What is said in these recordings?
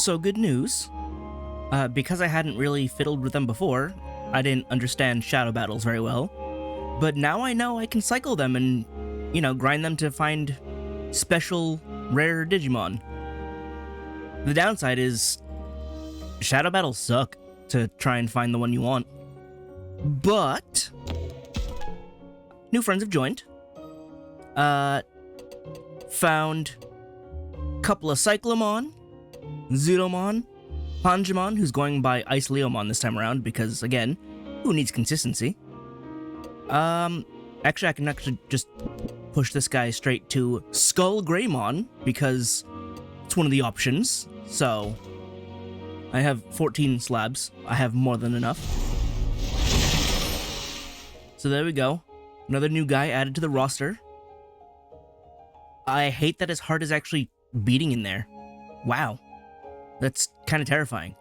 So good news. Because I hadn't really fiddled with them before, I didn't understand shadow battles very well. But now I know I can cycle them and, grind them to find special, rare Digimon. The downside is shadow battles suck to try and find the one you want. But new friends have joined. Found a couple of Cyclomon, Zudomon, Panjamon, who's going by Ice Leomon this time around because, again, who needs consistency? Actually, I can just push this guy straight to Skull Greymon because it's one of the options. So I have 14 slabs. I have more than enough. So there we go. Another new guy added to the roster. I hate that his heart is actually beating in there. Wow. That's kind of terrifying.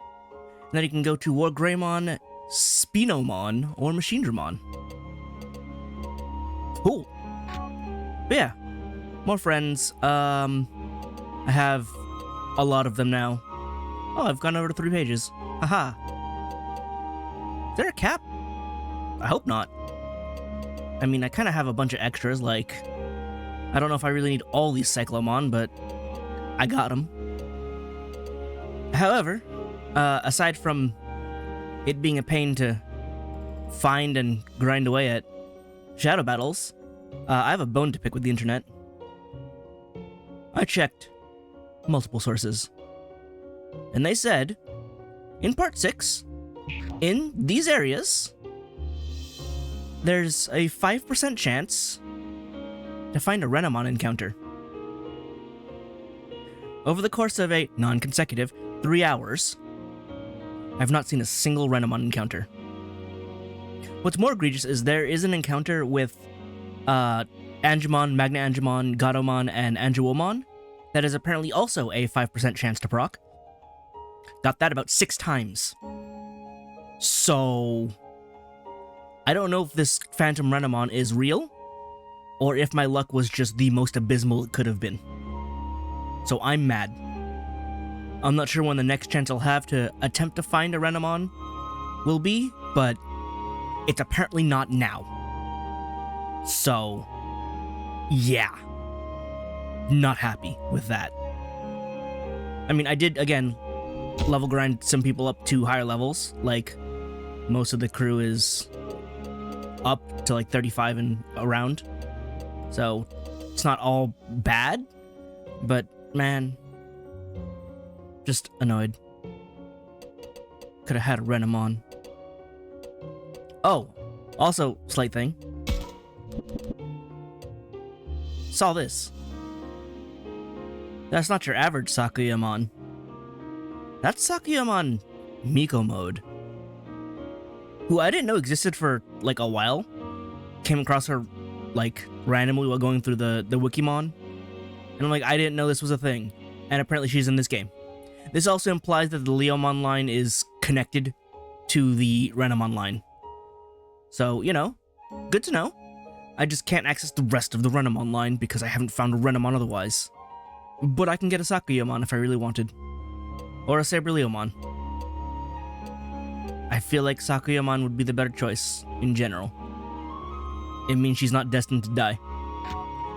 And then you can go to War Greymon, Spinomon, or Machinedramon. Cool. But yeah, more friends. I have a lot of them now. Oh, I've gone over to 3 pages. Haha. Is there a cap? I hope not. I mean, I kind of have a bunch of extras, like, I don't know if I really need all these Cyclomon, but I got them. However, aside from it being a pain to find and grind away at shadow battles, I have a bone to pick with the internet. I checked multiple sources, and they said, in Part 6, in these areas, there's a 5% chance to find a Renamon encounter. Over the course of a non-consecutive 3 hours, I've not seen a single Renamon encounter. What's more egregious is there is an encounter with Angemon, Magna Angemon, Gatomon, and Angelomon that is apparently also a 5% chance to proc. Got that about 6 times. So I don't know if this Phantom Renamon is real, or if my luck was just the most abysmal it could have been. So I'm mad. I'm not sure when the next chance I'll have to attempt to find a Renamon will be, but it's apparently not now. So, yeah. Not happy with that. I mean, I did, again, level grind some people up to higher levels. Like, most of the crew is up to like 35 and around. So, it's not all bad, but man, just annoyed. Could have had a Renamon. Oh, also, slight thing. Saw this. That's not your average Sakuyamon. That's Sakuyamon Miko mode, who I didn't know existed for like a while. Came across her like randomly while going through the Wikimon, and I'm like, I didn't know this was a thing, and apparently she's in this game. This also implies that the Leomon line is connected to the Renamon line. So, good to know. I just can't access the rest of the Renamon line because I haven't found a Renamon otherwise. But I can get a Sakuyamon if I really wanted. Or a Saber Leomon. I feel like Sakuyamon would be the better choice, in general. It means she's not destined to die.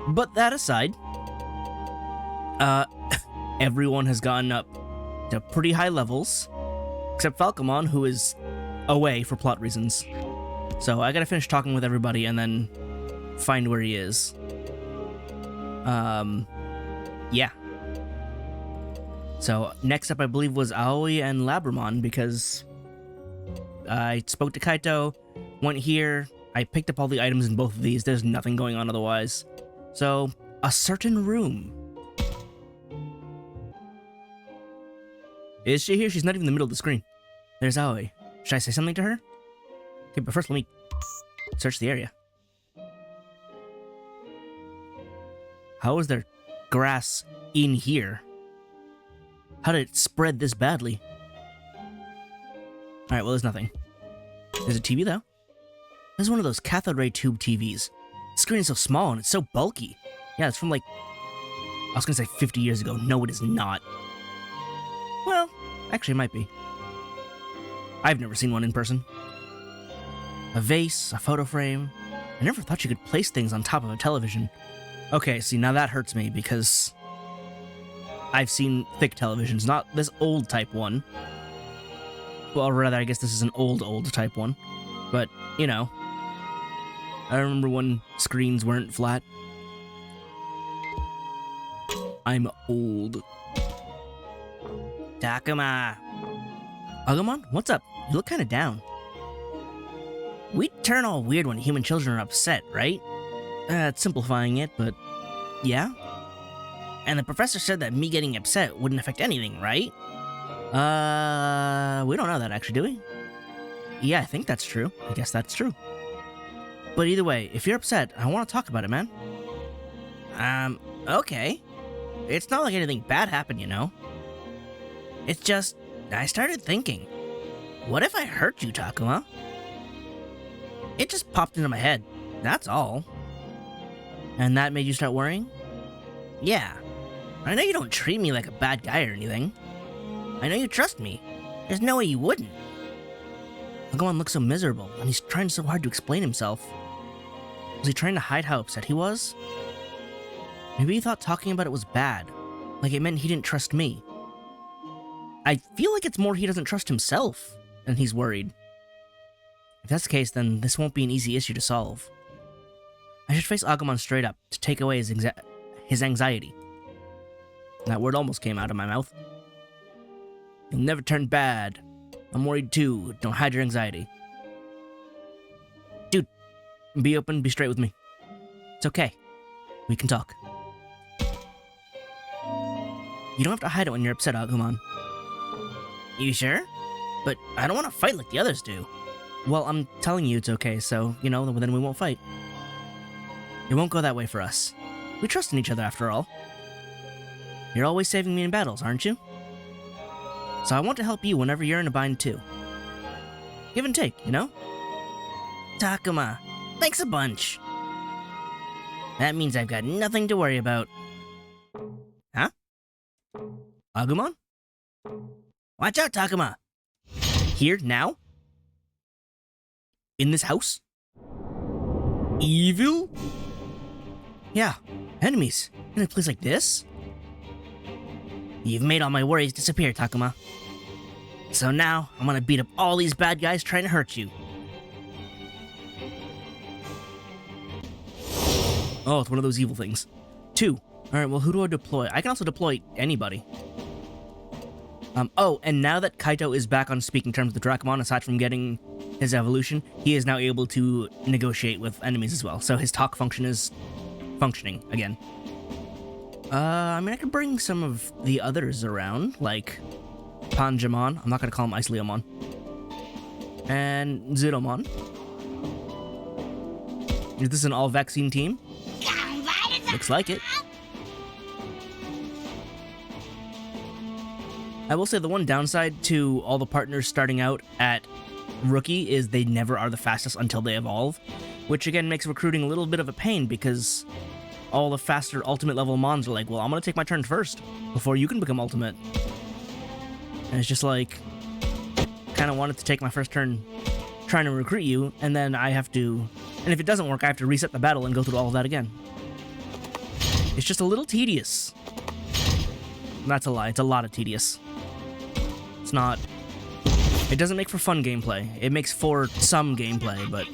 But that aside, everyone has gotten up to pretty high levels, except Falcomon, who is away for plot reasons. So I gotta finish talking with everybody and then find where he is. Yeah. So next up, I believe, was Aoi and Labramon, because I spoke to Kaito, went here, I picked up all the items in both of these, there's nothing going on otherwise. So, a certain room. Is she here? She's not even in the middle of the screen. There's Aoi. Should I say something to her? Okay, but first let me search the area. How is there grass in here? How did it spread this badly? Alright, well, there's nothing. There's a TV, though. This is one of those cathode ray tube TVs. The screen is so small and it's so bulky. Yeah, it's from like, I was gonna say 50 years ago. No, it is not. Well, Actually, it might be. I've never seen one in person. A vase, a photo frame. I never thought you could place things on top of a television. Okay, see, now that hurts me because I've seen thick televisions, not this old type one. Well, rather, I guess this is an old type one. But, you know, I remember when screens weren't flat. I'm old. Takuma! Agumon, what's up? You look kind of down. We turn all weird when human children are upset, right? It's simplifying it, but yeah. And the professor said that me getting upset wouldn't affect anything, right? We don't know that actually, do we? Yeah, I think that's true. I guess that's true. But either way, if you're upset, I want to talk about it, man. Okay. It's not like anything bad happened, you know? It's just, I started thinking, what if I hurt you, Takuma? It just popped into my head, that's all. And that made you start worrying? Yeah. I know you don't treat me like a bad guy or anything. I know you trust me. There's no way you wouldn't. Agumon looks so miserable, and he's trying so hard to explain himself. Was he trying to hide how upset he was? Maybe he thought talking about it was bad, like it meant he didn't trust me. I feel like it's more he doesn't trust himself, and he's worried. If that's the case, then this won't be an easy issue to solve. I should face Agumon straight up to take away his anxiety. That word almost came out of my mouth. You'll never turn bad. I'm worried too. Don't hide your anxiety. Dude, be open, be straight with me. It's okay. We can talk. You don't have to hide it when you're upset, Agumon. You sure? But I don't want to fight like the others do. Well, I'm telling you it's okay, so, you know, then we won't fight. It won't go that way for us. We trust in each other after all. You're always saving me in battles, aren't you? So I want to help you whenever you're in a bind too. Give and take, you know? Takuma, thanks a bunch. That means I've got nothing to worry about. Huh? Agumon? Watch out, Takuma! Here, now? In this house? Evil? Yeah, enemies. In a place like this? You've made all my worries disappear, Takuma. So now, I'm gonna beat up all these bad guys trying to hurt you. Oh, it's one of those evil things. 2. Alright, well, who do I deploy? I can also deploy anybody. Oh, and now that Kaito is back on speaking terms with Drakomon, aside from getting his evolution, he is now able to negotiate with enemies as well. So his talk function is functioning again. I mean, I could bring some of the others around, like Panjamon. I'm not gonna call him Isleomon. And Ziromon. Is this an all-vaccine team? Looks like it. I will say the one downside to all the partners starting out at Rookie is they never are the fastest until they evolve, which again makes recruiting a little bit of a pain because all the faster ultimate level mons are like, well, I'm gonna take my turn first before you can become ultimate. And it's just like, kind of wanted to take my first turn trying to recruit you, and then I have to, and if it doesn't work, I have to reset the battle and go through all of that again. It's just a little tedious. That's a lie, it's a lot of tedious. It's not, it doesn't make for fun gameplay. It makes for some gameplay, but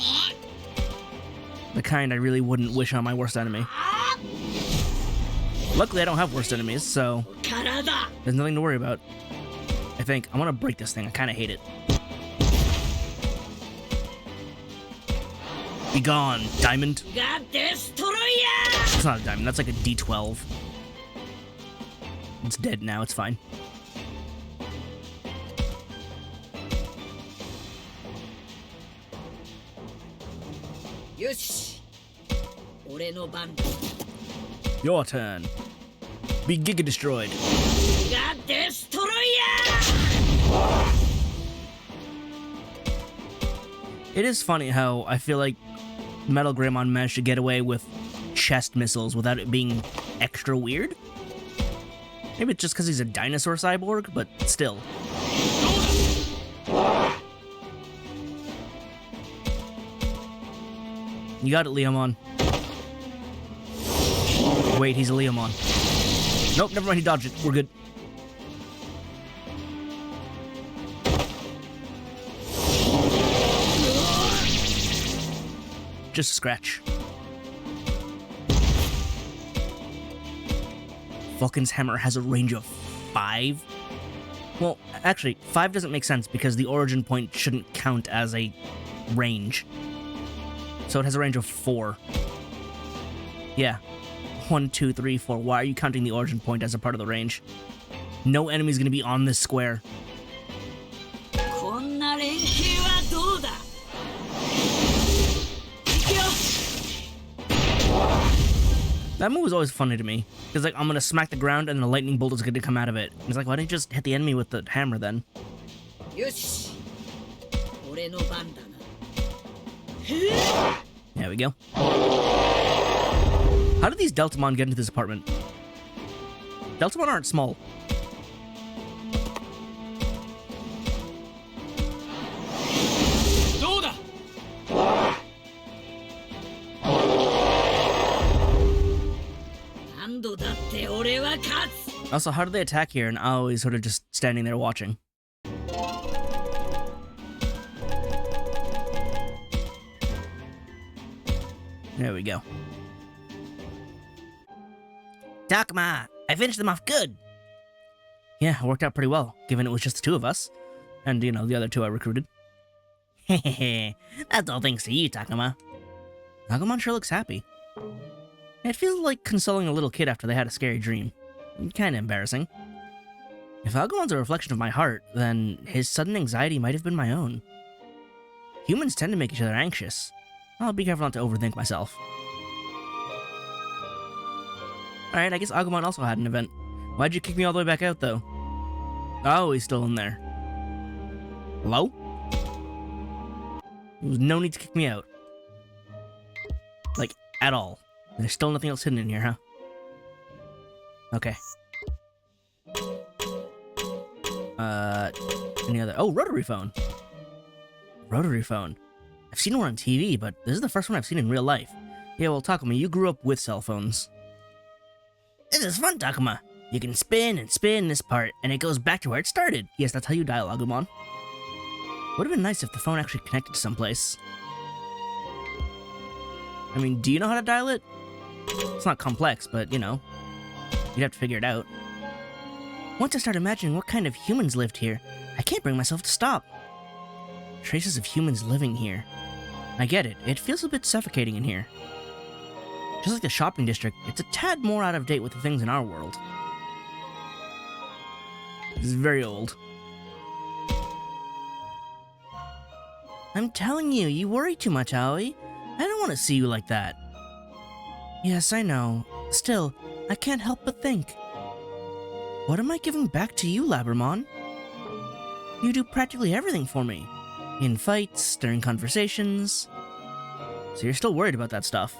the kind I really wouldn't wish on my worst enemy. Luckily, I don't have worst enemies, so there's nothing to worry about. I think. I want to break this thing. I kind of hate it. Be gone, diamond. It's not a diamond. That's like a D12. It's dead now. It's fine. Your turn. Be Giga Destroyed. It is funny how I feel like Metal Greymon managed to get away with chest missiles without it being extra weird. Maybe it's just because he's a dinosaur cyborg, but still. You got it, Leomon. Wait, he's a Leomon. Nope, never mind, he dodged it. We're good. Just a scratch. Vulcan's hammer has a range of 5? Well, actually, 5 doesn't make sense because the origin point shouldn't count as a range. So it has a range of 4. Yeah. 1, 2, 3, 4. Why are you counting the origin point as a part of the range? No enemy's gonna be on this square. That move was always funny to me. Because, like, I'm gonna smack the ground and the lightning bolt is gonna come out of it. It's like, why didn't you just hit the enemy with the hammer then? There we go. How did these Deltamon get into this apartment? Deltamon aren't small. Also, how do they attack here and Aoi's sort of just standing there watching? There we go. Takuma, I finished them off good. Yeah, it worked out pretty well, given it was just the 2 of us. And, you know, the other 2 I recruited. Hehehe, that's all thanks to you, Takuma. Agumon sure looks happy. It feels like consoling a little kid after they had a scary dream. Kinda embarrassing. If Agumon's a reflection of my heart, then his sudden anxiety might have been my own. Humans tend to make each other anxious. I'll be careful not to overthink myself. Alright, I guess Agumon also had an event. Why'd you kick me all the way back out, though? Oh, he's still in there. Hello? There was no need to kick me out. Like, at all. There's still nothing else hidden in here, huh? Okay. Any other... Oh, rotary phone. Rotary phone. I've seen one on TV, but this is the first one I've seen in real life. Yeah, well, Takuma, you grew up with cell phones. This is fun, Takuma. You can spin and spin this part, and it goes back to where it started. Yes, that's how you dial Agumon. Would have been nice if the phone actually connected to someplace. I mean, do you know how to dial it? It's not complex, but, you know, you'd have to figure it out. Once I start imagining what kind of humans lived here, I can't bring myself to stop. Traces of humans living here. I get it. It feels a bit suffocating in here. Just like the shopping district, it's a tad more out of date with the things in our world. It's very old. I'm telling you, you worry too much, Aoi. I don't want to see you like that. Yes, I know. Still, I can't help but think. What am I giving back to you, Labramon? You do practically everything for me. In fights, during conversations. So you're still worried about that stuff.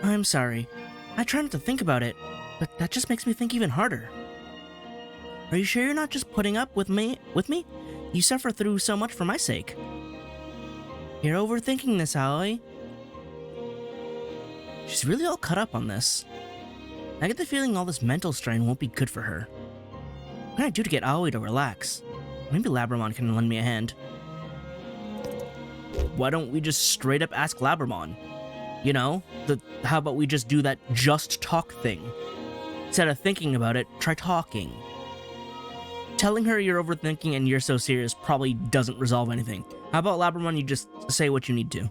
I'm sorry. I try not to think about it, but that just makes me think even harder. Are you sure you're not just putting up with me? You suffer through so much for my sake. You're overthinking this, Aoi. She's really all cut up on this. I get the feeling all this mental strain won't be good for her. What can I do to get Aoi to relax? Maybe Labramon can lend me a hand. Why don't we just straight up ask Labramon? You know, how about we just do that just talk thing? Instead of thinking about it, try talking. Telling her you're overthinking and you're so serious probably doesn't resolve anything. How about Labramon, you just say what you need to?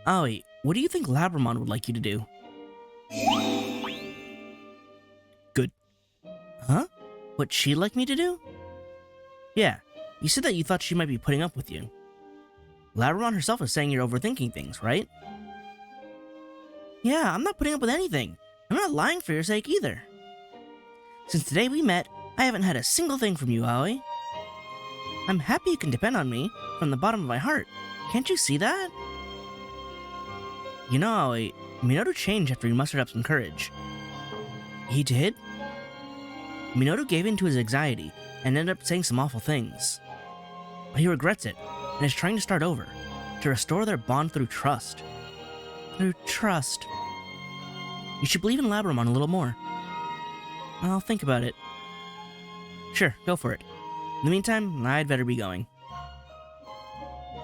Aoi, what do you think Labramon would like you to do? Good. Huh? What she'd like me to do? Yeah, you said that you thought she might be putting up with you. Labramon herself is saying you're overthinking things, right? Yeah, I'm not putting up with anything. I'm not lying for your sake either. Since the day we met, I haven't had a single thing from you, Aoi. I'm happy you can depend on me from the bottom of my heart. Can't you see that? You know, Aoi, Minoru changed after he mustered up some courage. He did? Minoru gave in to his anxiety and ended up saying some awful things. But he regrets it and is trying to start over, to restore their bond through trust. Through trust. You should believe in Labramon a little more. I'll think about it. Sure, go for it. In the meantime, I'd better be going.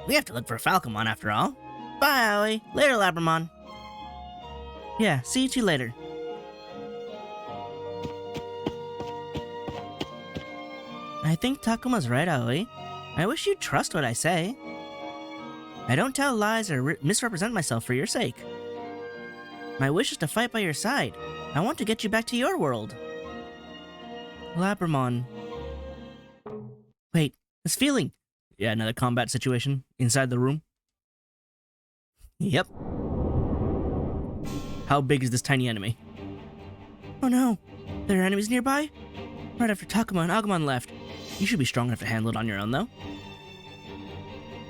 We have to look for Falcomon after all. Bye, Aoi. Later, Labramon. Yeah, see you two later. I think Takuma's right, Aoi. I wish you'd trust what I say. I don't tell lies or misrepresent myself for your sake. My wish is to fight by your side. I want to get you back to your world. Labramon. Wait, this feeling. Yeah, another combat situation inside the room. Yep. How big is this tiny enemy? Oh no, there are enemies nearby? Right after Takuma and Agumon left. You should be strong enough to handle it on your own, though.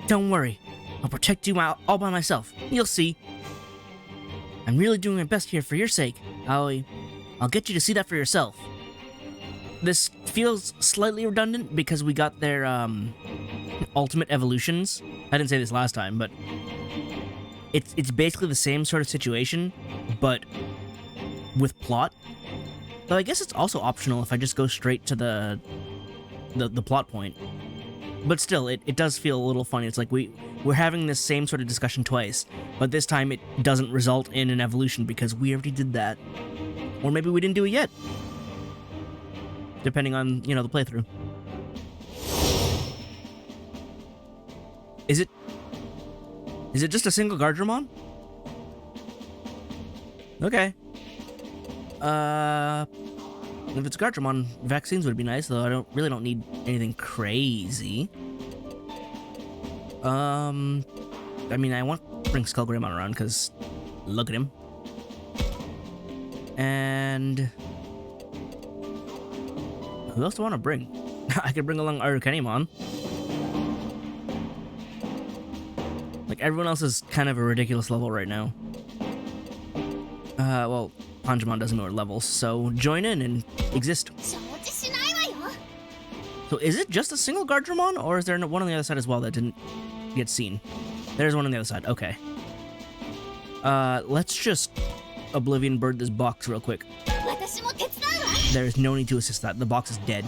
Don't worry. I'll protect you all by myself. You'll see. I'm really doing my best here for your sake, Aoi. I'll get you to see that for yourself. This feels slightly redundant because we got their ultimate evolutions. I didn't say this last time, but it's basically the same sort of situation, but with plot. Though I guess it's also optional if I just go straight to the plot point. But still, it does feel a little funny. It's like we're having this same sort of discussion twice, but this time it doesn't result in an evolution because we already did that. Or maybe we didn't do it yet. Depending on, the playthrough. Is it just a single Guardramon? Okay. If it's Guardramon, vaccines would be nice, though I really don't need anything crazy. I mean, I want to bring Skullgreymon around, because look at him. And who else do I want to bring? I could bring along Arukenimon. Like, everyone else is kind of a ridiculous level right now. Well, Panjamon doesn't know our levels, so join in and exist. So is it just a single Guardramon, or is there one on the other side as well that didn't get seen? There's one on the other side, okay. Let's just Oblivion Bird this box real quick. There is no need to assist that, the box is dead.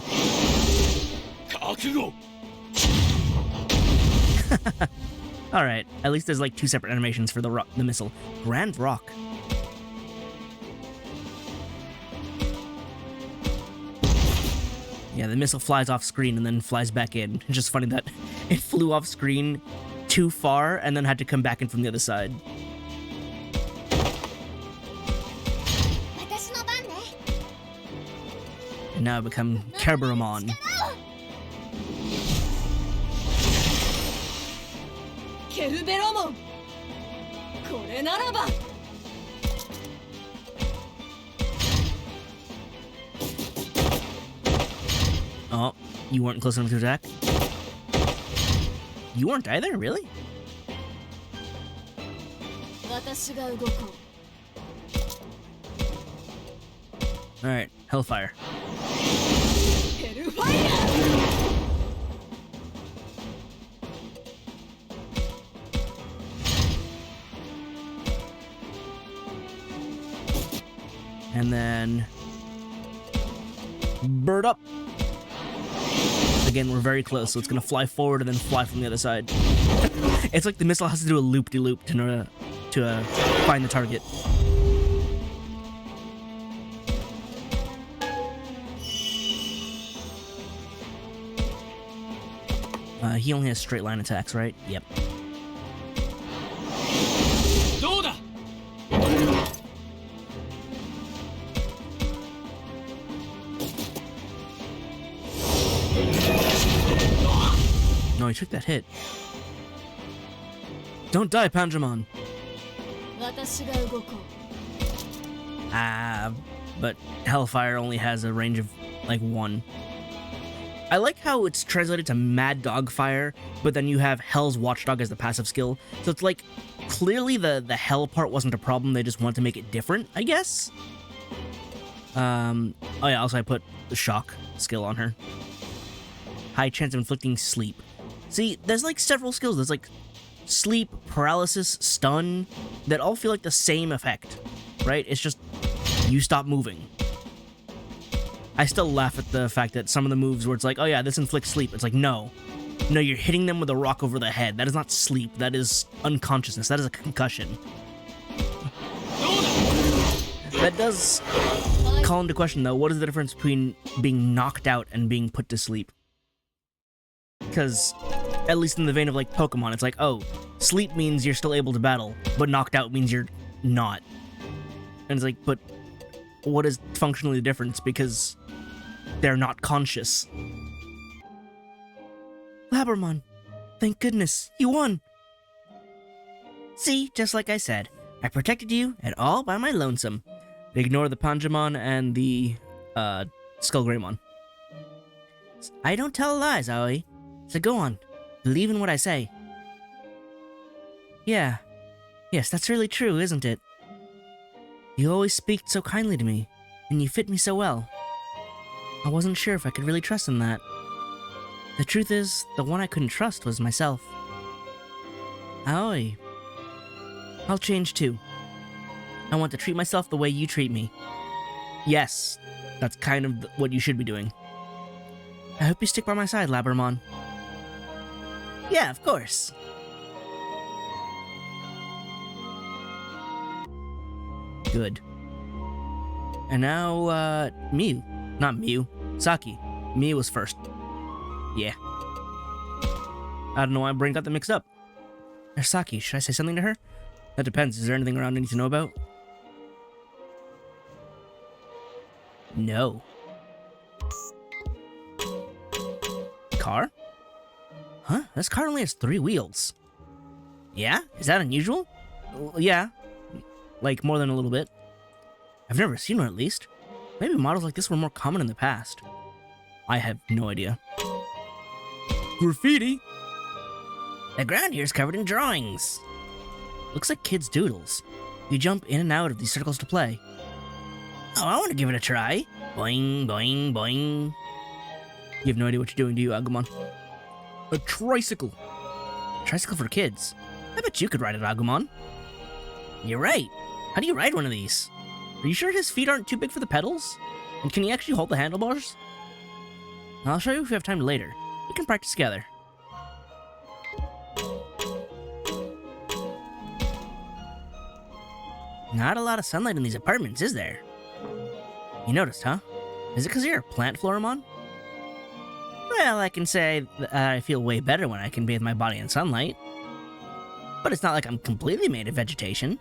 Alright, at least there's like 2 separate animations for the missile. Grand Rock. Yeah, the missile flies off screen and then flies back in. It's just funny that it flew off screen too far and then had to come back in from the other side. And now I become Kerberamon. Oh, you weren't close enough to attack? You weren't either, really? Alright, Hellfire. And then bird up. Again, we're very close, so it's gonna fly forward and then fly from the other side. It's like the missile has to do a loop-de-loop to find the target. He only has straight line attacks, right? Yep. No, he took that hit. Don't die, Panjamon! But Hellfire only has a range of, like, 1. I like how it's translated to Mad Dog Fire, but then you have Hell's Watchdog as the passive skill. So it's like, clearly the Hell part wasn't a problem, they just wanted to make it different, I guess? Oh yeah, also I put the shock skill on her. High chance of inflicting sleep. See, there's like several skills. There's like sleep, paralysis, stun, that all feel like the same effect, right? It's just you stop moving. I still laugh at the fact that some of the moves where it's like, oh yeah, this inflicts sleep. It's like, no, you're hitting them with a rock over the head. That is not sleep. That is unconsciousness. That is a concussion. That does call into question, though, what is the difference between being knocked out and being put to sleep? Because, at least in the vein of, like, Pokemon, it's like, oh, sleep means you're still able to battle, but knocked out means you're not. And it's like, but what is functionally the difference? Because they're not conscious. Labramon, thank goodness, you won! See, just like I said, I protected you and all by my lonesome. Ignore the Panjamon and the, Skullgreymon. I don't tell lies, Aoi. So go on, believe in what I say. Yeah. Yes, that's really true, isn't it? You always speak so kindly to me, and you fit me so well. I wasn't sure if I could really trust in that. The truth is, the one I couldn't trust was myself. Aoi. I'll change too. I want to treat myself the way you treat me. Yes, that's kind of what you should be doing. I hope you stick by my side, Labramon. Yeah, of course. Good. And now, Mew. Not Mew. Saki. Mew was first. Yeah. I don't know why my brain got them mixed up. There's Saki. Should I say something to her? That depends. Is there anything around I need to know about? No. Car? Huh? This car only has 3 wheels. Yeah? Is that unusual? Yeah. Like, more than a little bit. I've never seen one, at least. Maybe models like this were more common in the past. I have no idea. Graffiti? The ground here is covered in drawings. Looks like kids' doodles. You jump in and out of these circles to play. Oh, I want to give it a try. Boing, boing, boing. You have no idea what you're doing, do you, Agumon? A tricycle. Tricycle for kids. I bet you could ride it, Agumon. You're right. How do you ride one of these? Are you sure his feet aren't too big for the pedals? And can he actually hold the handlebars? I'll show you if we have time later. We can practice together. Not a lot of sunlight in these apartments, is there? You noticed, huh? Is it because you're a plant, Floramon? Well, I can say that I feel way better when I can bathe my body in sunlight. But it's not like I'm completely made of vegetation.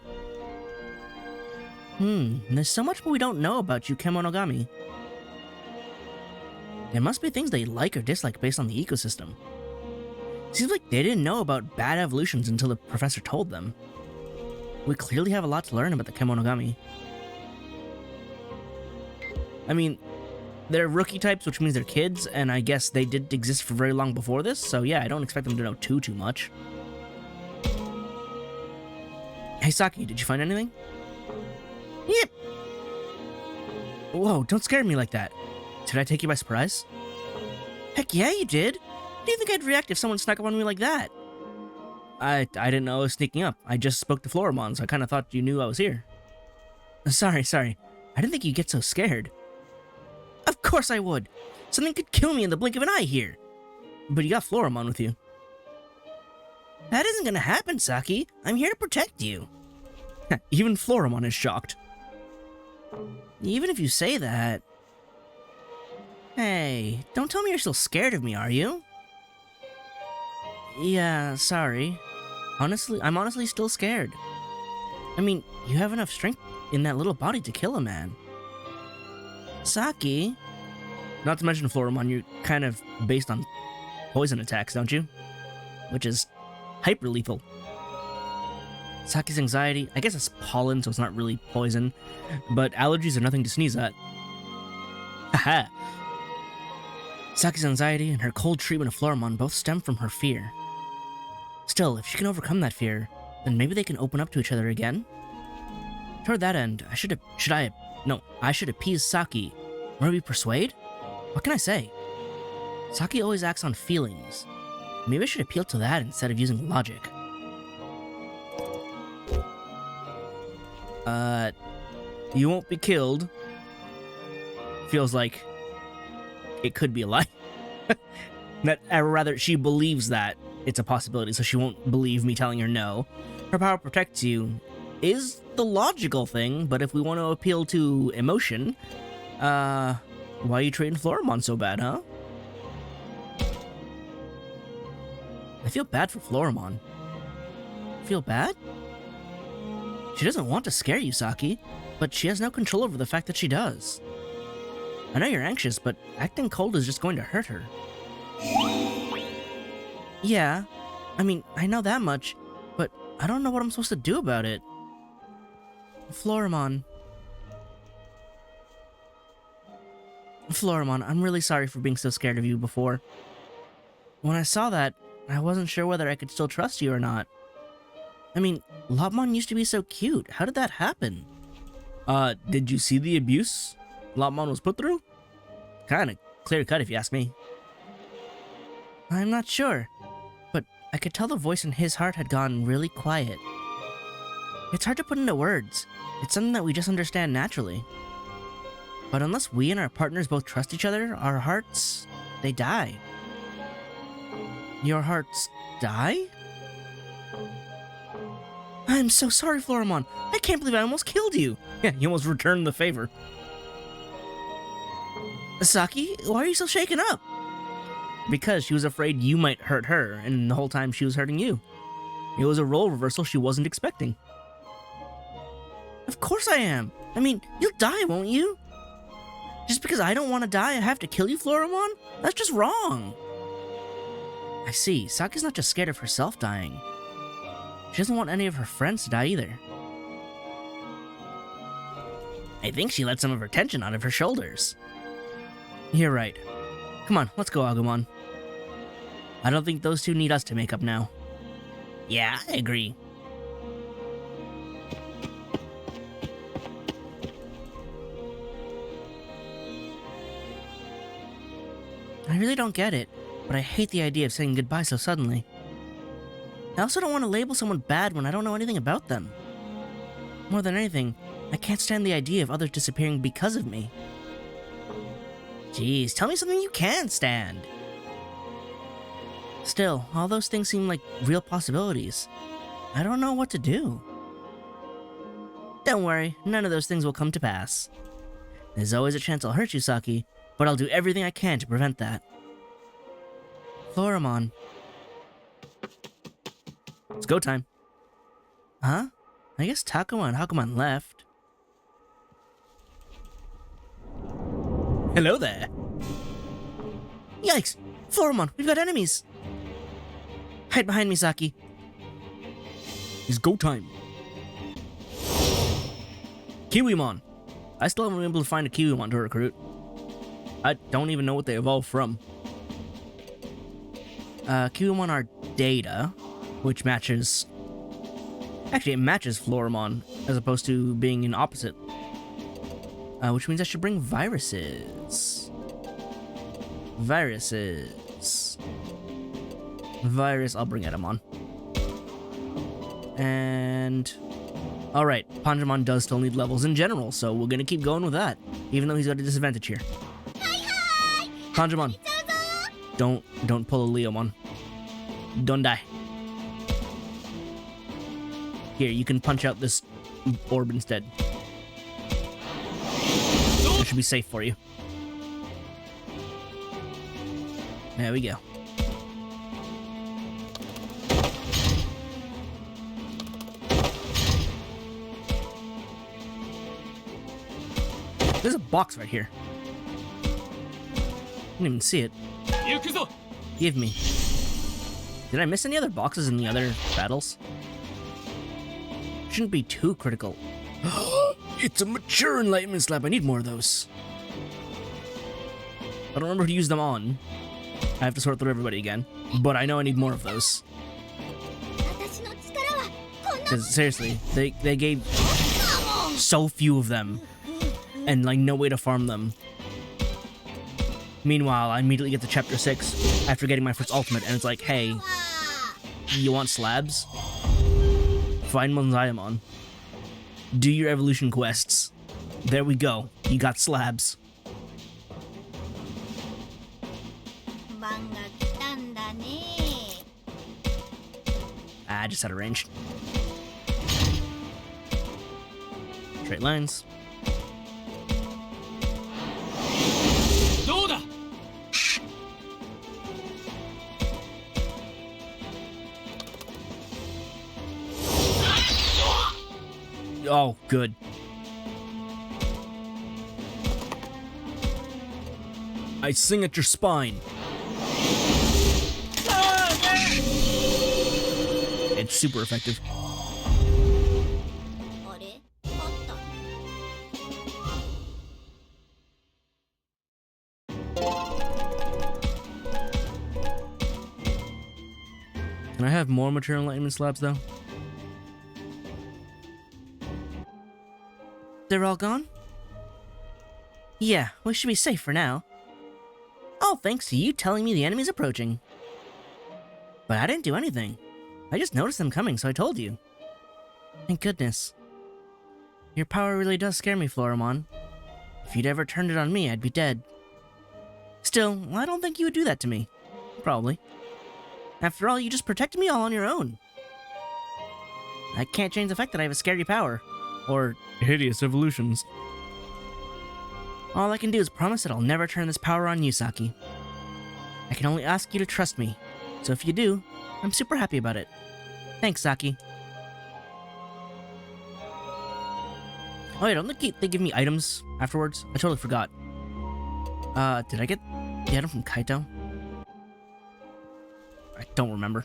There's so much more we don't know about you Kemonogami. There must be things they like or dislike based on the ecosystem. Seems like they didn't know about bad evolutions until the professor told them. We clearly have a lot to learn about the Kemonogami. I mean, they're rookie types, which means they're kids, and I guess they didn't exist for very long before this, so yeah, I don't expect them to know too much. Hey Saki, did you find anything? Yep. Whoa, don't scare me like that. Did I take you by surprise? Heck yeah, you did. How do you think I'd react if someone snuck up on me like that? I didn't know I was sneaking up. I just spoke to Floramon, so I kind of thought you knew I was here. Sorry. I didn't think you'd get so scared. Of course I would. Something could kill me in the blink of an eye here. But you got Floramon with you. That isn't gonna happen, Saki. I'm here to protect you. Even Floramon is shocked. Even if you say that... Hey, don't tell me you're still scared of me, are you? Yeah, sorry. I'm honestly still scared. I mean, you have enough strength in that little body to kill a man. Saki? Not to mention, Floramon, you're kind of based on poison attacks, don't you? Which is hyper lethal. Saki's anxiety, I guess it's pollen, so it's not really poison, but allergies are nothing to sneeze at. Haha! Saki's anxiety and her cold treatment of Floramon both stem from her fear. Still, if she can overcome that fear, then maybe they can open up to each other again? Toward that end, I should appease Saki. Or maybe persuade? What can I say? Saki always acts on feelings. Maybe I should appeal to that instead of using logic. You won't be killed. Feels like it could be a lie. Or rather, she believes that it's a possibility, so she won't believe me telling her no. Her power protects you is the logical thing, but if we want to appeal to emotion, why are you treating Floramon so bad, huh? I feel bad for Floramon. Feel bad? She doesn't want to scare you, Saki, but she has no control over the fact that she does. I know you're anxious, but acting cold is just going to hurt her. Yeah, I mean, I know that much, but I don't know what I'm supposed to do about it. Floramon, I'm really sorry for being so scared of you before. When I saw that, I wasn't sure whether I could still trust you or not. I mean, Lopmon used to be so cute. How did that happen? Did you see the abuse Lopmon was put through? Kinda clear cut if you ask me. I'm not sure, but I could tell the voice in his heart had gone really quiet. It's hard to put into words. It's something that we just understand naturally. But unless we and our partners both trust each other, our hearts, they die. Your hearts die? I'm so sorry, Floramon. I can't believe I almost killed you. Yeah, you almost returned the favor. Saki, why are you so shaken up? Because she was afraid you might hurt her, and the whole time she was hurting you. It was a role reversal she wasn't expecting. Of course I am. I mean, you'll die, won't you? Just because I don't want to die, I have to kill you, Floramon? That's just wrong. I see. Saki's not just scared of herself dying. She doesn't want any of her friends to die either. I think she let some of her tension out of her shoulders. You're right. Come on, let's go, Agumon. I don't think those two need us to make up now. Yeah, I agree. I really don't get it, but I hate the idea of saying goodbye so suddenly. I also don't want to label someone bad when I don't know anything about them. More than anything, I can't stand the idea of others disappearing because of me. Jeez, tell me something you can stand. Still, all those things seem like real possibilities. I don't know what to do. Don't worry, none of those things will come to pass. There's always a chance I'll hurt you, Saki, but I'll do everything I can to prevent that. Floramon. It's go time. Huh? I guess Takuma and Hakumon left. Hello there. Yikes! Floramon, we've got enemies! Hide behind me, Saki. It's go time. Kiwimon. I still haven't been able to find a Kiwimon to recruit. I don't even know what they evolved from. Kiwimon are Data, which matches... Actually, it matches Floramon, as opposed to being an opposite. Which means I should bring viruses. Viruses. Virus, I'll bring Etamon. And... Alright, Panjamon does still need levels in general, so we're gonna keep going with that, even though he's got a disadvantage here. Panjamon, don't pull a Leomon. Don't die. Here, you can punch out this orb instead. It should be safe for you. There we go. There's a box right here. I didn't even see it. Give me. Did I miss any other boxes in the other battles? Shouldn't be too critical. It's a mature enlightenment slab. I need more of those. I don't remember who to use them on. I have to sort through everybody again. But I know I need more of those. Because seriously, they gave... so few of them, and like no way to farm them. Meanwhile, I immediately get to chapter 6 after getting my first ultimate, and it's like, hey, you want slabs? Find Monzaemon. Do your evolution quests. There we go. You got slabs. I just had a range. Straight lines. Oh, good. I sing at your spine. It's super effective. Can I have more material enlightenment slabs, though? They're all gone? Yeah, we should be safe for now. All thanks to you telling me the enemy's approaching. But I didn't do anything. I just noticed them coming, so I told you. Thank goodness. Your power really does scare me, Floramon. If you'd ever turned it on me, I'd be dead. Still, I don't think you would do that to me. Probably. After all, you just protected me all on your own. I can't change the fact that I have a scary power. Or hideous evolutions. All I can do is promise that I'll never turn this power on you, Saki. I can only ask you to trust me. So if you do, I'm super happy about it. Thanks, Saki. Oh yeah, don't they give me items afterwards? I totally forgot. Did I get the item from Kaito? I don't remember.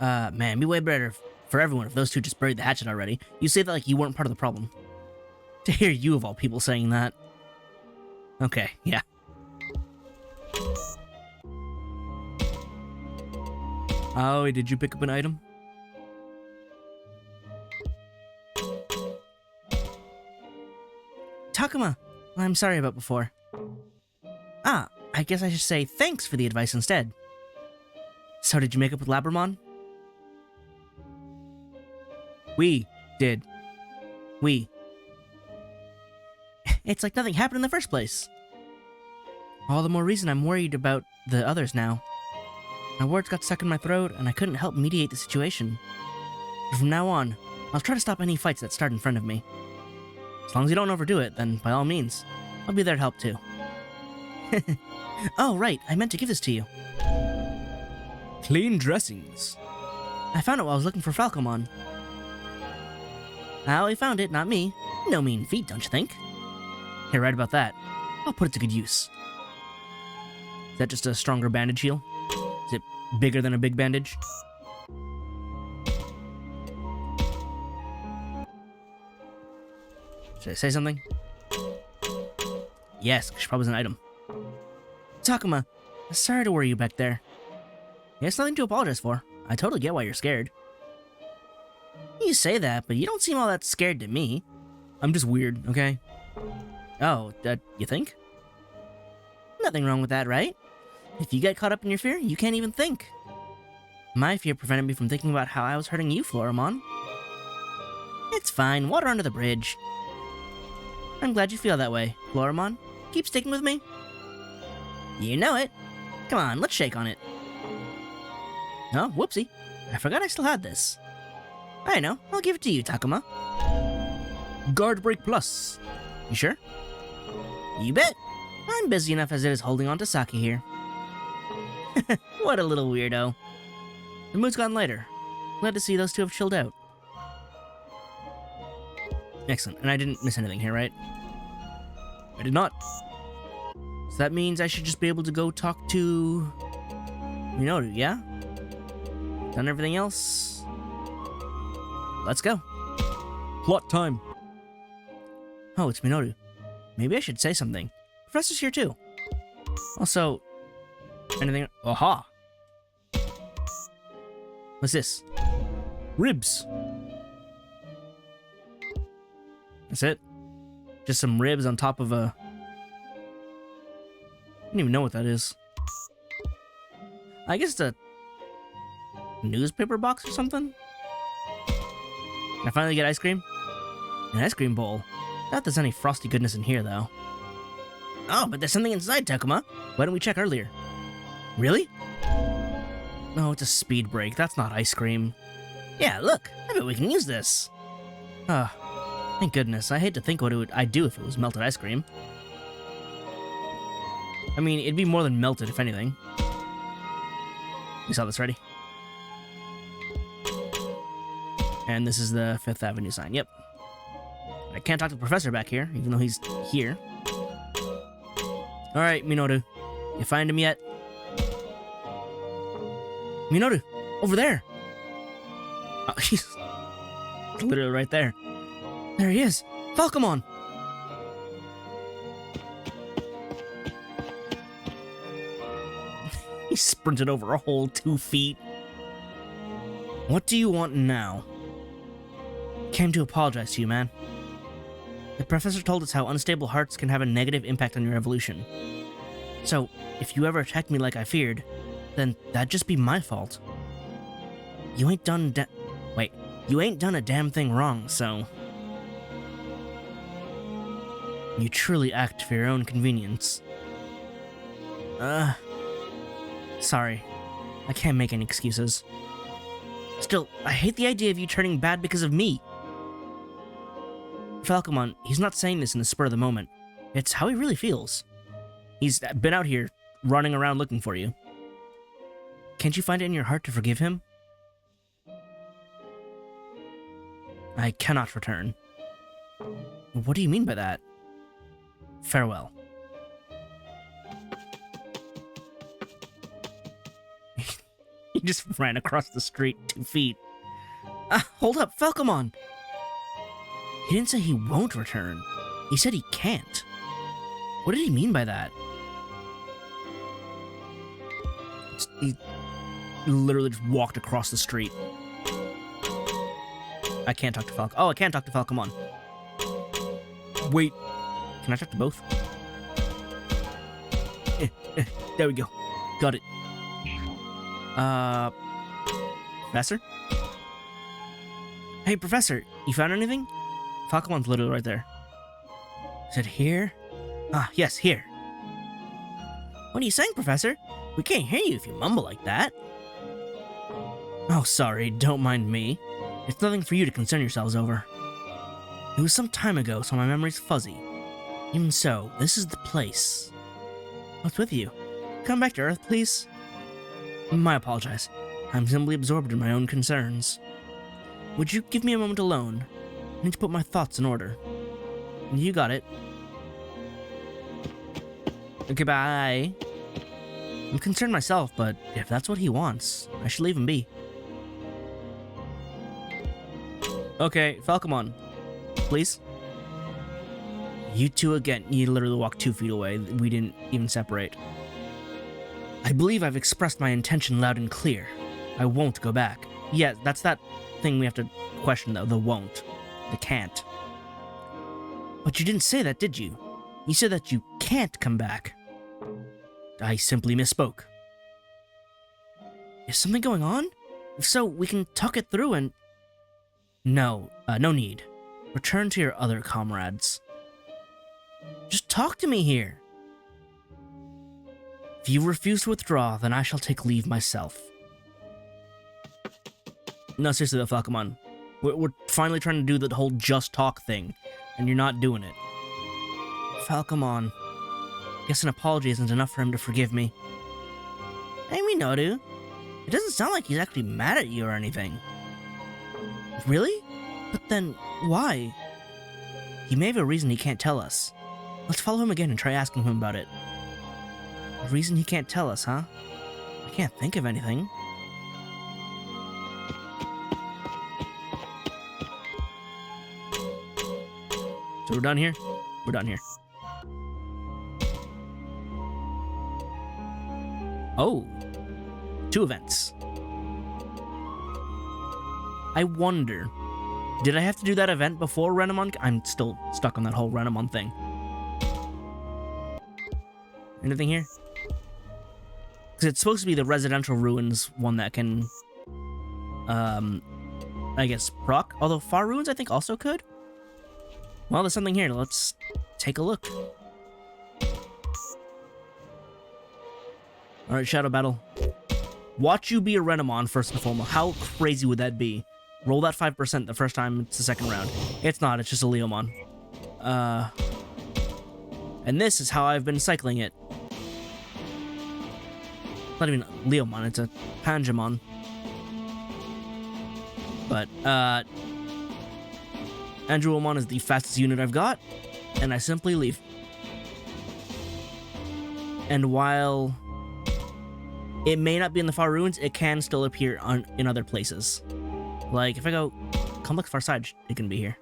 Man, it'd be way better for everyone if those two just buried the hatchet already. You say that like you weren't part of the problem. To hear you of all people saying that. Okay, yeah. Oh, did you pick up an item? Takuma, I'm sorry about before. Ah, I guess I should say thanks for the advice instead. So did you make up with Labramon? We did. We. It's like nothing happened in the first place. All the more reason I'm worried about the others now. My words got stuck in my throat, and I couldn't help mediate the situation. But from now on, I'll try to stop any fights that start in front of me. As long as you don't overdo it, then by all means, I'll be there to help too. Oh, right, I meant to give this to you. Clean dressings. I found it while I was looking for Falcomon. I only found it, not me. No mean feat, don't you think? You're right about that. I'll put it to good use. Is that just a stronger bandage heal? Is it bigger than a big bandage? Should I say something? Yes, she probably was an item. Takuma, sorry to worry you back there. There's nothing to apologize for. I totally get why you're scared. You say that, but you don't seem all that scared to me. I'm just weird, okay? Oh, you think? Nothing wrong with that, right? If you get caught up in your fear, you can't even think. My fear prevented me from thinking about how I was hurting you, Floramon. It's fine, water under the bridge. I'm glad you feel that way, Floramon. Keep sticking with me. You know it. Come on, let's shake on it. Oh, whoopsie. I forgot I still had this. I know, I'll give it to you, Takuma. Guard Break Plus. You sure? You bet. I'm busy enough as it is holding on to Saki here. What a little weirdo. The mood's gotten lighter. Glad to see those two have chilled out. Excellent, and I didn't miss anything here, right? I did not. So that means I should just be able to go talk to Minoru, yeah? Done everything else? Let's go. Plot time. Oh, it's Minoru. Maybe I should say something. Professor's here too. Also, anything? Aha! What's this? Ribs. That's it. Just some ribs on top of a... I don't even know what that is. I guess it's a newspaper box or something? Can I finally get ice cream? An ice cream bowl. Not that there's any frosty goodness in here, though. Oh, but there's something inside, Takuma. Why didn't we check earlier? Really? No, it's a speed break. That's not ice cream. Yeah, look. I bet we can use this. Ah, thank goodness. I hate to think what I'd do if it was melted ice cream. I mean, it'd be more than melted, if anything. You saw this already? And this is the 5th Avenue sign. Yep. I can't talk to the professor back here, even though he's here. Alright, Minoru. You find him yet? Minoru! Over there! Oh, he's literally right there. There he is! Falcomon! He sprinted over a whole 2 feet. What do you want now? Came to apologize to you, man. The professor told us how unstable hearts can have a negative impact on your evolution. So, if you ever attacked me like I feared, then that'd just be my fault. You ain't done you ain't done a damn thing wrong, so... You truly act for your own convenience. Sorry. I can't make any excuses. Still, I hate the idea of you turning bad because of me. Falcomon, he's not saying this in the spur of the moment. It's how he really feels. He's been out here, running around looking for you. Can't you find it in your heart to forgive him? I cannot return. What do you mean by that? Farewell. He just ran across the street 2 feet. Hold up, Falcomon! He didn't say he won't return. He said he can't. What did he mean by that? He literally just walked across the street. I can't talk to Falcomon. Oh, I can't talk to Falcomon. Wait. Can I talk to both? There we go. Got it. Professor? Hey, Professor, you found anything? Falcomon's literally right there. Is it here? Ah, yes, here. What are you saying, Professor? We can't hear you if you mumble like that. Oh, sorry, don't mind me. It's nothing for you to concern yourselves over. It was some time ago, so my memory's fuzzy. Even so, this is the place. What's with you? Come back to Earth, please. I apologize. I'm simply absorbed in my own concerns. Would you give me a moment alone? I need to put my thoughts in order. You got it. Okay, bye. I'm concerned myself, but if that's what he wants, I should leave him be. Okay, Falcomon. Please? You two again. You literally walked 2 feet away. We didn't even separate. I believe I've expressed my intention loud and clear. I won't go back. Yeah, that's that thing we have to question, though. The won't. The can't. But you didn't say that, did you? You said that you can't come back. I simply misspoke. Is something going on? If so, we can talk it through and... No, no need. Return to your other comrades. Just talk to me here. If you refuse to withdraw, then I shall take leave myself. No, seriously though, Falcomon. We're finally trying to do the whole just talk thing, and you're not doing it. Falcomon. Guess an apology isn't enough for him to forgive me. Hey, Minoru. It doesn't sound like he's actually mad at you or anything. Really? But then, why? He may have a reason he can't tell us. Let's follow him again and try asking him about it. A reason he can't tell us, huh? I can't think of anything. So we're done here? We're done here. Oh. 2 events. I wonder, did I have to do that event before Renamon? I'm still stuck on that whole Renamon thing. Anything here? Because it's supposed to be the residential ruins one that can, I guess, proc. Although far ruins, I think, also could. Well, there's something here. Let's take a look. Alright, Shadow Battle. Watch you be a Renamon, first and foremost. How crazy would that be? Roll that 5% the first time it's the second round. It's not, it's just a Leomon. And this is how I've been cycling it. Not even Leomon, it's a Pangemon. But, Andrewomon is the fastest unit I've got, and I simply leave. And while it may not be in the far ruins, it can still appear in other places. Like, if I go, come look far side, it can be here.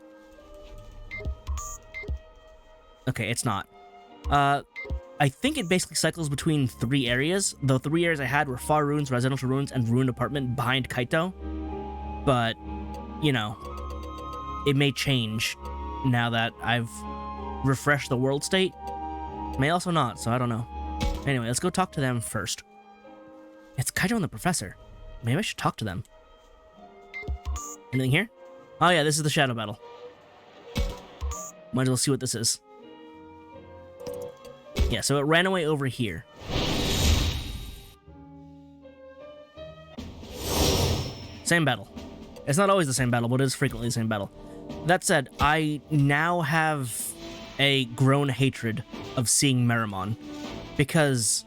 Okay, it's not. I think it basically cycles between 3 areas. The 3 areas I had were far ruins, residential ruins, and ruined apartment behind Kaito. But, you know, it may change now that I've refreshed the world state. May also not, so I don't know. Anyway, let's go talk to them first. It's Kaito and the professor. Maybe I should talk to them. Anything here? Oh yeah, this is the Shadow Battle. Might as well see what this is. Yeah, so it ran away over here. Same battle. It's not always the same battle, but it is frequently the same battle. That said, I now have a grown hatred of seeing Meramon. Because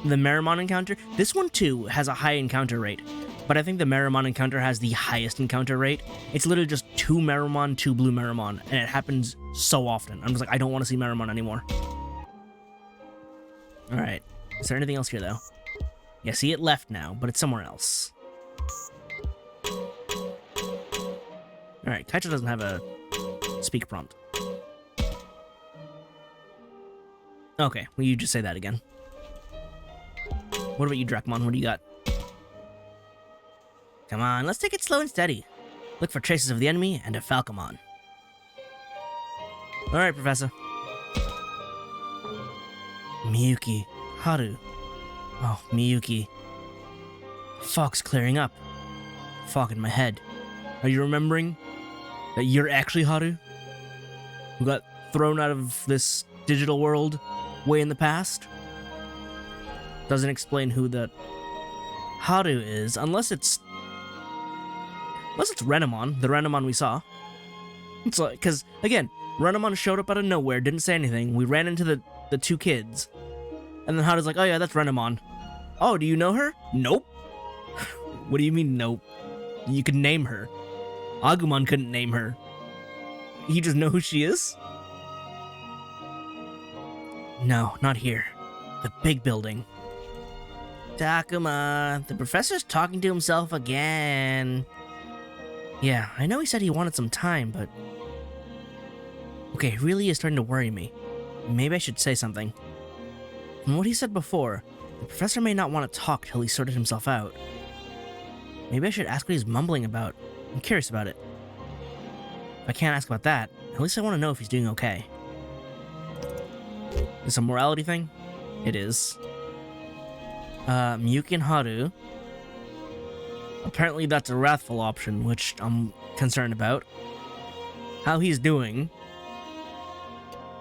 the Meramon encounter, this one too has a high encounter rate, but I think the Meramon encounter has the highest encounter rate. It's literally just 2 Meramon, 2 blue Meramon, and it happens so often. I'm just like, I don't want to see Meramon anymore. Alright, is there anything else here though? Yeah, see, it left now, but it's somewhere else. Alright, Kaito doesn't have a speak prompt. Okay, well, you just say that again. What about you, Dracmon? What do you got? Come on, let's take it slow and steady. Look for traces of the enemy and a Falcomon. Alright, Professor. Miyuki. Haru. Oh, Miyuki. Fog's clearing up. Fog in my head. Are you remembering that you're actually Haru? Who got thrown out of this digital world way in the past? Doesn't explain who the Haru is, unless it's Renamon, the Renamon we saw. It's like, because, again, Renamon showed up out of nowhere, didn't say anything, we ran into the 2 kids, and then Haru's like, oh yeah, that's Renamon. Oh, do you know her? Nope. What do you mean, nope? You can name her. Agumon couldn't name her. You just know who she is? No, not here. The big building. Takuma, the professor's talking to himself again. Yeah, I know he said he wanted some time, but... Okay, it really is starting to worry me. Maybe I should say something. From what he said before, the professor may not want to talk till he sorted himself out. Maybe I should ask what he's mumbling about. I'm curious about it. If I can't ask about that, at least I want to know if he's doing okay. Is this a morality thing? It is. Miyuki and Haru. Apparently that's a wrathful option, which I'm concerned about. How he's doing.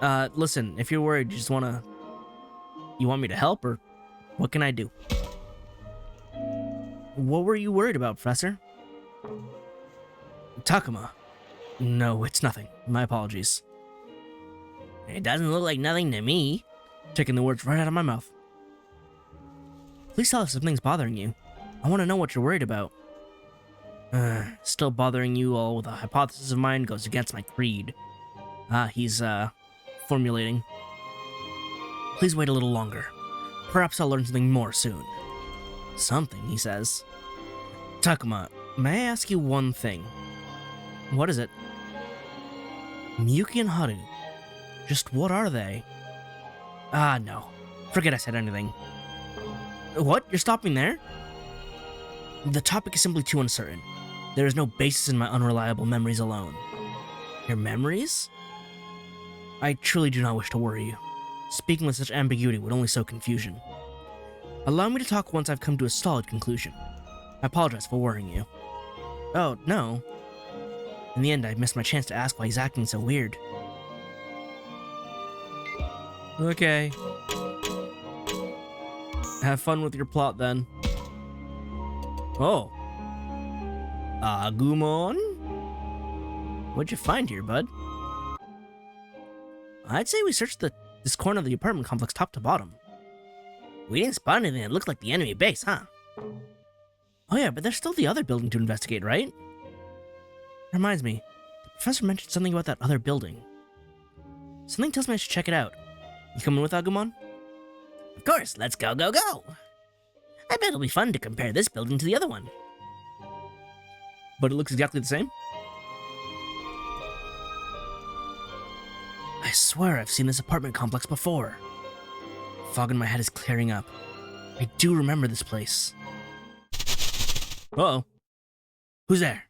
Listen, if you're worried, you want me to help, or what can I do? What were you worried about, Professor? Takuma. No, it's nothing. My apologies. It doesn't look like nothing to me. Taking the words right out of my mouth. Please tell us if something's bothering you. I want to know what you're worried about. Still bothering you all with a hypothesis of mine goes against my creed. He's, formulating. Please wait a little longer. Perhaps I'll learn something more soon. Something, he says. Takuma, may I ask you one thing? What is it? Miyuki and Haru. Just what are they? No. Forget I said anything. What? You're stopping there? The topic is simply too uncertain. There is no basis in my unreliable memories alone. Your memories? I truly do not wish to worry you. Speaking with such ambiguity would only sow confusion. Allow me to talk once I've come to a solid conclusion. I apologize for worrying you. Oh, no. In the end, I missed my chance to ask why he's acting so weird. Okay. Have fun with your plot, then. Oh. Agumon? What'd you find here, bud? I'd say we searched this corner of the apartment complex top to bottom. We didn't spot anything that looked like the enemy base, huh? Oh yeah, but there's still the other building to investigate, right? Reminds me, the professor mentioned something about that other building. Something tells me I should check it out. You coming with, Agumon? Of course, let's go, go, go! I bet it'll be fun to compare this building to the other one. But it looks exactly the same? I swear I've seen this apartment complex before. Fog in my head is clearing up. I do remember this place. Uh-oh. Who's there?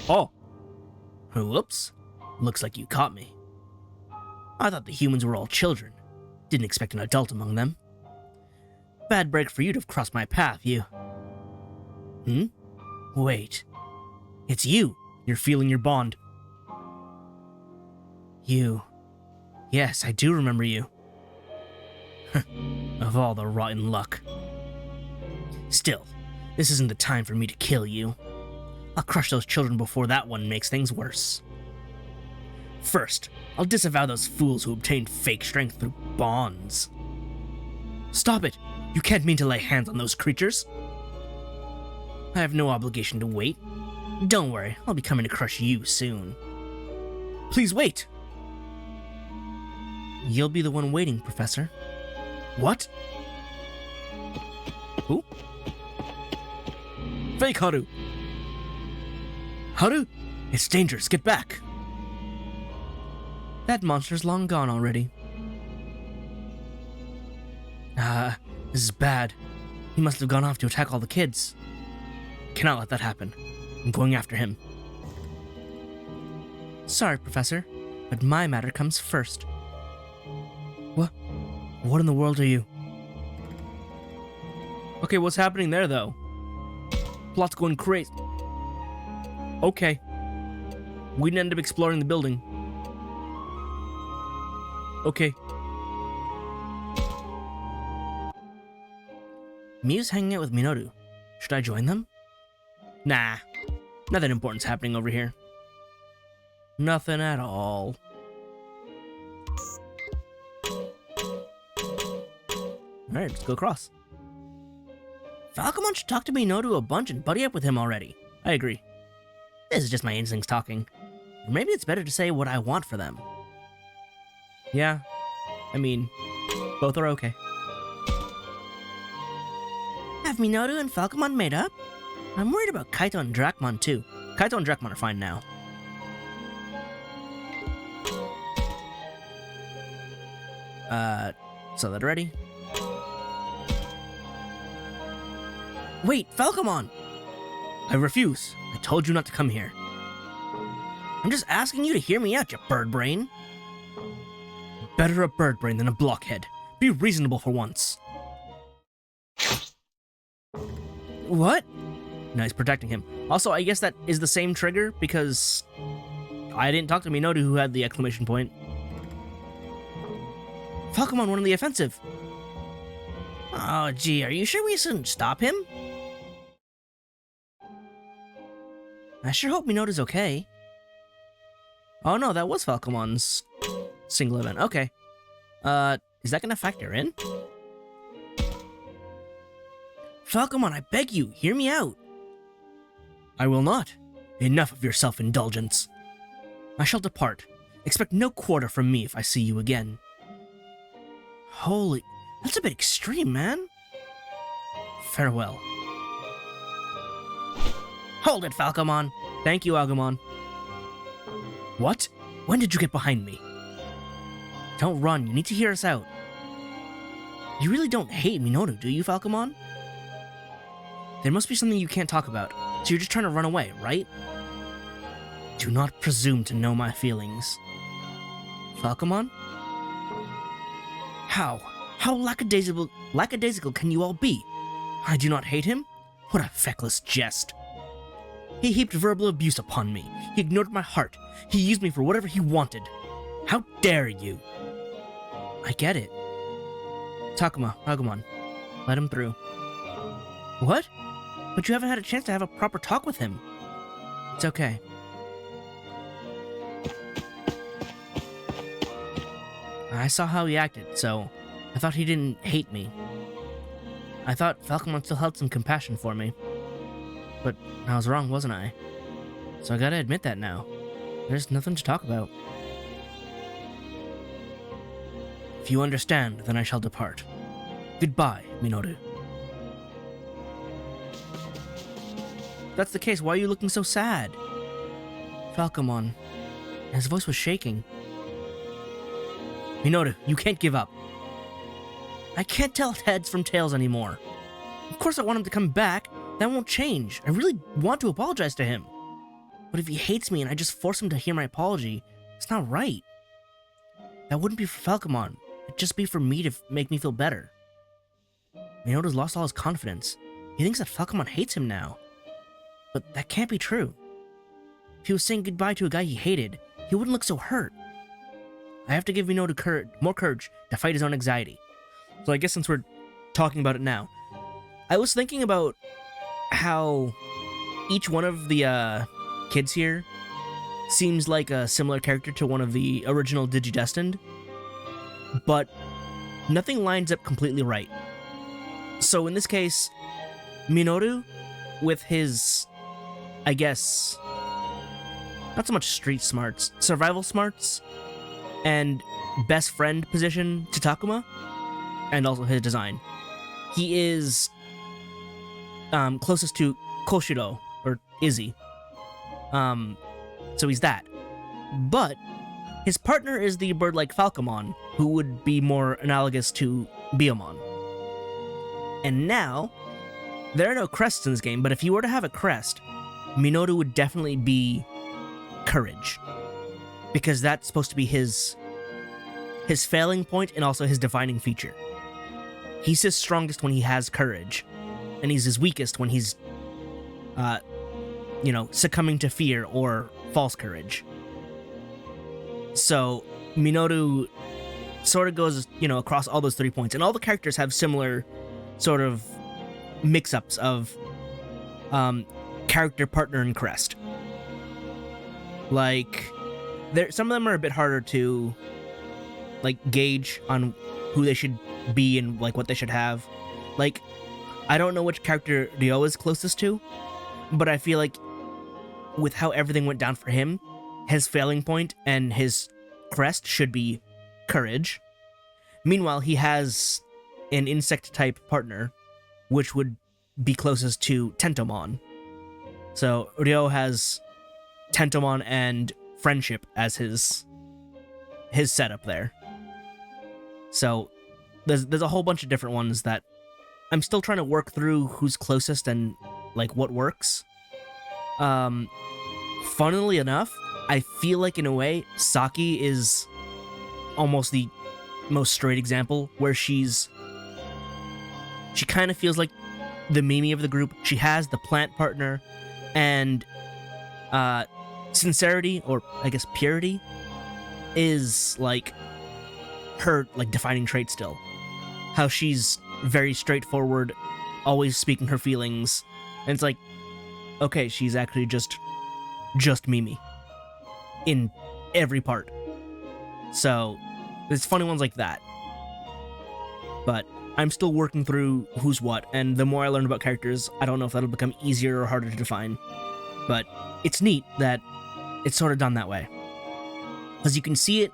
Oh. Whoops. Looks like you caught me. I thought the humans were all children. Didn't expect an adult among them. Bad break for you to have crossed my path, you. Wait. It's you. You're feeling your bond. You. Yes, I do remember you. Of all the rotten luck. Still, this isn't the time for me to kill you. I'll crush those children before that one makes things worse. First, I'll disavow those fools who obtained fake strength through bonds. Stop it! You can't mean to lay hands on those creatures! I have no obligation to wait. Don't worry, I'll be coming to crush you soon. Please wait! You'll be the one waiting, Professor. What? Who? Fake Haru! Haru? It's dangerous, get back! That monster's long gone already. This is bad. He must have gone off to attack all the kids. Cannot let that happen. I'm going after him. Sorry, Professor, but my matter comes first. What in the world are you? Okay, what's happening there, though? Plot's going crazy. Okay. We didn't end up exploring the building. Okay. Miu's hanging out with Minoru. Should I join them? Nah. Nothing important's happening over here. Nothing at all. Alright, let's go across. Falcomon should talk to Minoru a bunch and buddy up with him already. I agree. This is just my instincts talking. Or maybe it's better to say what I want for them. Yeah. I mean, both are okay. Have Minoru and Falcomon made up? I'm worried about Kaito and Dracmon too. Kaito and Dracmon are fine now. So that ready? Wait, Falcomon! I refuse. I told you not to come here. I'm just asking you to hear me out, you bird brain. Better a bird brain than a blockhead. Be reasonable for once. What? No, he's protecting him. Also, I guess that is the same trigger because I didn't talk to Minoru who had the exclamation point. Falcomon went on the offensive. Oh, gee, are you sure we shouldn't stop him? I sure hope Minoru's okay. Oh no, that was Falcomon's single event. Okay. Is that gonna factor in? Falcomon, I beg you, hear me out. I will not. Enough of your self-indulgence. I shall depart. Expect no quarter from me if I see you again. Holy, that's a bit extreme, man. Farewell. Hold it, Falcomon. Thank you, Agumon. What? When did you get behind me? Don't run, you need to hear us out. You really don't hate Minoru, do you, Falcomon? There must be something you can't talk about, so you're just trying to run away, right? Do not presume to know my feelings. Falcomon? How? How lackadaisical can you all be? I do not hate him? What a feckless jest. He heaped verbal abuse upon me. He ignored my heart. He used me for whatever he wanted. How dare you? I get it. Takuma, Falcomon, let him through. What? But you haven't had a chance to have a proper talk with him. It's okay. I saw how he acted, so I thought he didn't hate me. I thought Falcomon still held some compassion for me. But I was wrong, wasn't I? So I gotta admit that now. There's nothing to talk about. If you understand, then I shall depart. Goodbye, Minoru. If that's the case, why are you looking so sad? Falcomon. His voice was shaking. Minoru, you can't give up. I can't tell heads from tails anymore. Of course I want him to come back. That won't change. I really want to apologize to him. But if he hates me and I just force him to hear my apology, it's not right. That wouldn't be for Falcomon. It'd just be for me to make me feel better. Minoru's lost all his confidence. He thinks that Falcomon hates him now. But that can't be true. If he was saying goodbye to a guy he hated, he wouldn't look so hurt. I have to give Minoru more courage to fight his own anxiety. So I guess since we're talking about it now, I was thinking about how each one of the kids here seems like a similar character to one of the original Digidestined, but nothing lines up completely right. So in this case, Minoru, with his, I guess, not so much street smarts, survival smarts, and best friend position to Takuma, and also his design, he is closest to Koshiro, or Izzy. So he's that. But his partner is the bird-like Falcomon, who would be more analogous to Biyomon. And now, there are no crests in this game, but if you were to have a crest, Minoru would definitely be Courage. Because that's supposed to be his failing point and also his defining feature. He's his strongest when he has courage, and he's his weakest when he's, succumbing to fear or false courage. So, Minoru sort of goes, across all those 3 points, and all the characters have similar sort of mix-ups of character, partner, and crest. Like, some of them are a bit harder to, gauge on who they should be and, what they should have. Like, I don't know which character Ryo is closest to, but I feel like with how everything went down for him, his failing point and his crest should be Courage. Meanwhile, he has an insect-type partner, which would be closest to Tentomon. So, Ryo has Tentomon and Friendship as his setup there. So, there's a whole bunch of different ones that I'm still trying to work through who's closest and, what works. Funnily enough, I feel like, in a way, Saki is almost the most straight example, where she kind of feels like the Mimi of the group. She has the plant partner, and sincerity, or I guess purity, is her defining trait still. How she's very straightforward, always speaking her feelings, and it's okay, she's actually just Mimi in every part. So there's funny ones like that. But I'm still working through who's what, and the more I learn about characters, I don't know if that'll become easier or harder to define. But it's neat that it's sort of done that way. Because you can see it,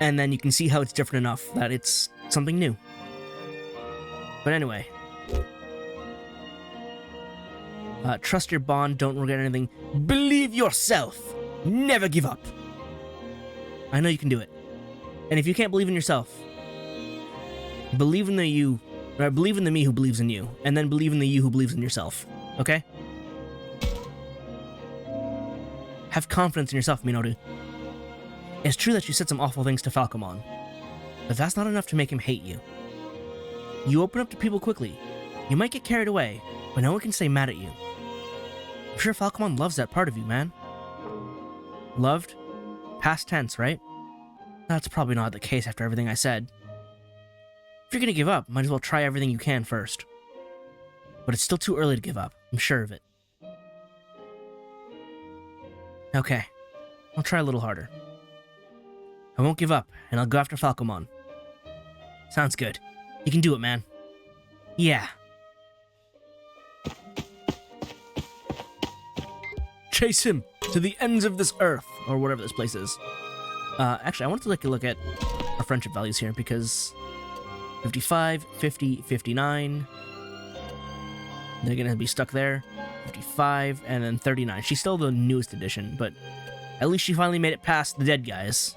and then you can see how it's different enough that it's something new. But anyway. Trust your bond, don't regret anything. Believe yourself! Never give up! I know you can do it. And if you can't believe in yourself, believe in the you Right, believe in the me who believes in you, and then believe in the you who believes in yourself. Okay? Have confidence in yourself, Minoru. It's true that you said some awful things to Falcomon, but that's not enough to make him hate you. You open up to people quickly. You might get carried away, but no one can stay mad at you. I'm sure Falcomon loves that part of you, man. Loved? Past tense, right? That's probably not the case after everything I said. If you're gonna give up, might as well try everything you can first. But it's still too early to give up, I'm sure of it. Okay, I'll try a little harder. I won't give up, and I'll go after Falcomon. Sounds good. You can do it, man. Yeah. Chase him to the ends of this earth, or whatever this place is. Actually, I wanted to take a look at our friendship values here, because 55, 50, 59. They're gonna be stuck there. 55, and then 39. She's still the newest edition, but at least she finally made it past the dead guys.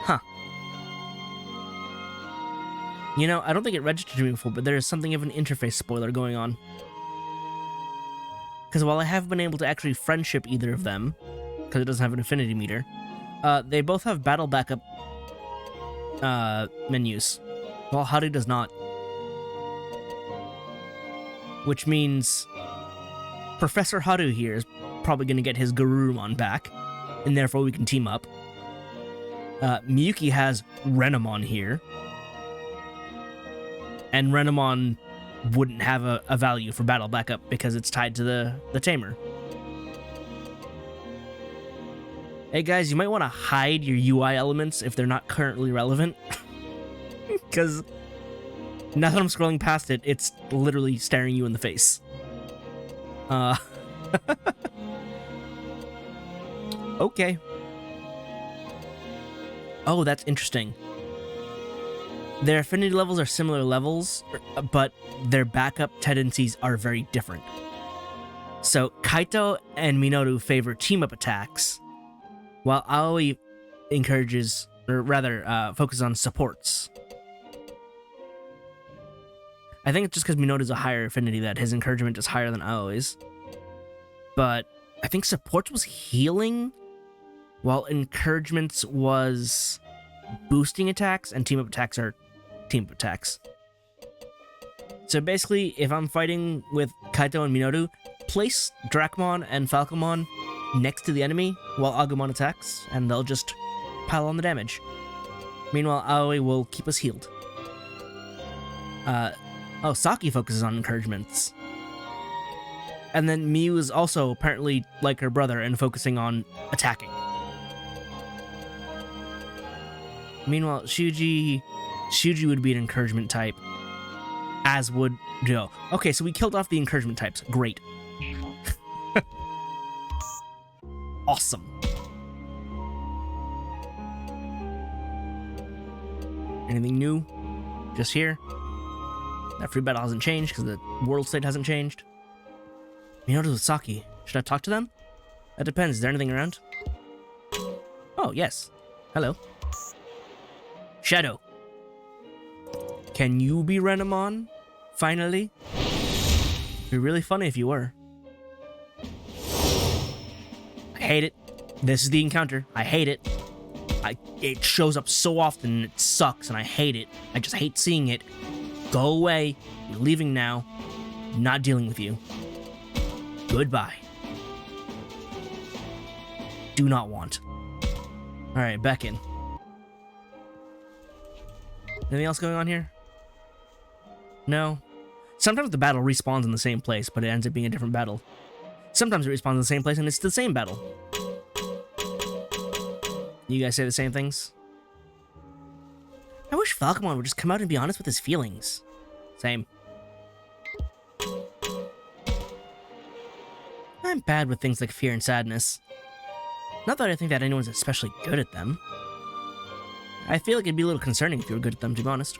Huh. You know, I don't think it registered to me before, but there is something of an interface spoiler going on. Because while I have been able to actually friendship either of them, because it doesn't have an affinity meter, they both have battle backup menus, while Haru does not. Which means Professor Haru here is probably going to get his Garurumon back, and therefore we can team up. Miyuki has Renamon here, and Renamon wouldn't have a value for battle backup because it's tied to the tamer. Hey guys, you might want to hide your UI elements if they're not currently relevant, because now that I'm scrolling past it, it's literally staring you in the face. Okay. Oh, that's interesting. Their affinity levels are similar levels, but their backup tendencies are very different. So, Kaito and Minoru favor team-up attacks, while Aoi encourages, or rather, focuses on supports. I think it's just because Minoru's a higher affinity that his encouragement is higher than Aoi's. But I think supports was healing, while encouragements was boosting attacks, and team-up attacks are team-up attacks. So basically, if I'm fighting with Kaito and Minoru, place Dracmon and Falcomon next to the enemy while Agumon attacks, and they'll just pile on the damage. Meanwhile, Aoi will keep us healed. Oh, Saki focuses on encouragements. And then Miu is also apparently like her brother and focusing on attacking. Meanwhile, Shuji would be an encouragement type, as would Joe. Okay, so we killed off the encouragement types. Great. Awesome. Anything new? Just here? That free battle hasn't changed because the world state hasn't changed. Minoru with Saki. Should I talk to them? That depends. Is there anything around? Oh, yes. Hello. Shadow. Can you be Renamon? Finally? It'd be really funny if you were. I hate it. This is the encounter. I hate it. It shows up so often and it sucks and I hate it. I just hate seeing it. Go away. You're leaving now. I'm not dealing with you. Goodbye. Do not want. Alright, back in. Anything else going on here? No. Sometimes the battle respawns in the same place, but it ends up being a different battle. Sometimes it respawns in the same place and it's the same battle. You guys say the same things? I wish Falcomon would just come out and be honest with his feelings. Same. I'm bad with things like fear and sadness. Not that I think that anyone's especially good at them. I feel like it'd be a little concerning if you were good at them, to be honest.